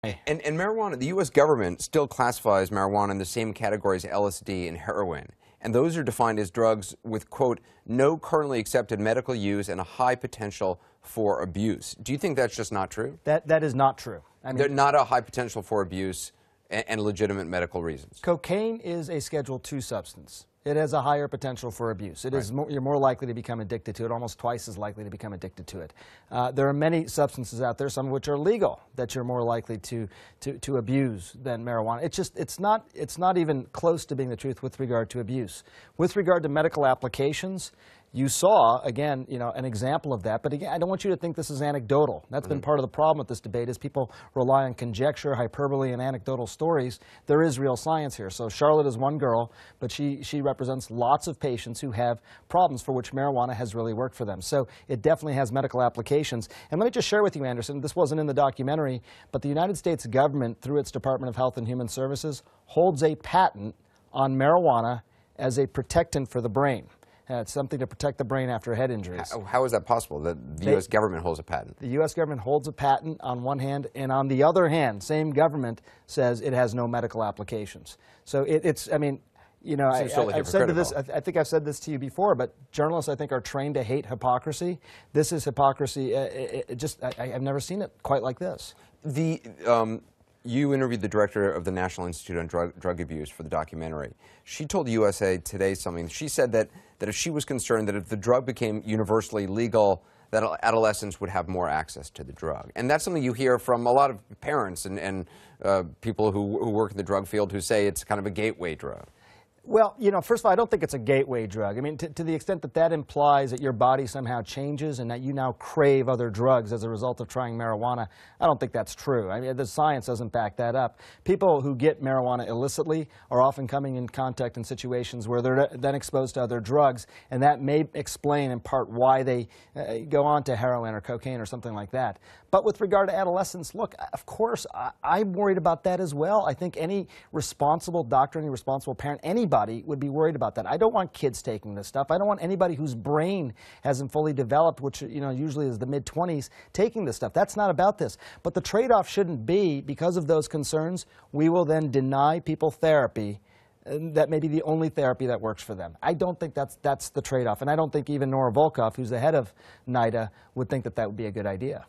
And marijuana, the U.S. government still classifies marijuana in the same category as LSD and heroin. And those are defined as drugs with, quote, no currently accepted medical use and a high potential for abuse. Do you think that's just not true? That is not true. I mean, not a high potential for abuse and legitimate medical reasons. Cocaine is a Schedule II substance. It has a higher potential for abuse. It is you're more likely to become addicted to it, almost twice as likely to become addicted to it. There are many substances out there, some of which are legal, that you're more likely to abuse than marijuana. It's not even close to being the truth with regard to abuse. With regard to medical applications, you saw, again, an example of that. But again, I don't want you to think this is anecdotal. That's been part of the problem with this debate is people rely on conjecture, hyperbole, and anecdotal stories. There is real science here. So Charlotte is one girl, but she represents lots of patients who have problems for which marijuana has really worked for them. So it definitely has medical applications. And let me just share with you, Anderson, this wasn't in the documentary, but the United States government, through its Department of Health and Human Services, holds a patent on marijuana as a protectant for the brain. It's something to protect the brain after head injuries. How is that possible, that the U.S. government holds a patent? The U.S. government holds a patent on one hand, and on the other hand, same government says it has no medical applications. So I mean, I've said this, I think I've said this to you before, but journalists, I think, are trained to hate hypocrisy. This is hypocrisy. I've never seen it quite like this. You interviewed the director of the National Institute on Drug Abuse for the documentary. She told USA Today something. She said that if she was concerned that if the drug became universally legal, that adolescents would have more access to the drug. And that's something you hear from a lot of parents and people who work in the drug field who say it's kind of a gateway drug. Well, first of all, I don't think it's a gateway drug. I mean, to the extent that that implies that your body somehow changes and that you now crave other drugs as a result of trying marijuana, I don't think that's true. I mean, the science doesn't back that up. People who get marijuana illicitly are often coming in contact in situations where they're then exposed to other drugs, and that may explain in part why they go on to heroin or cocaine or something like that. But with regard to adolescents, look, of course, I'm worried about that as well. I think any responsible doctor, any responsible parent, anybody would be worried about that. I don't want kids taking this stuff. I don't want anybody whose brain hasn't fully developed, which usually is the mid-20s, taking this stuff. That's not about this. But the trade-off shouldn't be, because of those concerns, we will then deny people therapy that may be the only therapy that works for them. I don't think that's the trade-off. And I don't think even Nora Volkow, who's the head of NIDA, would think that that would be a good idea.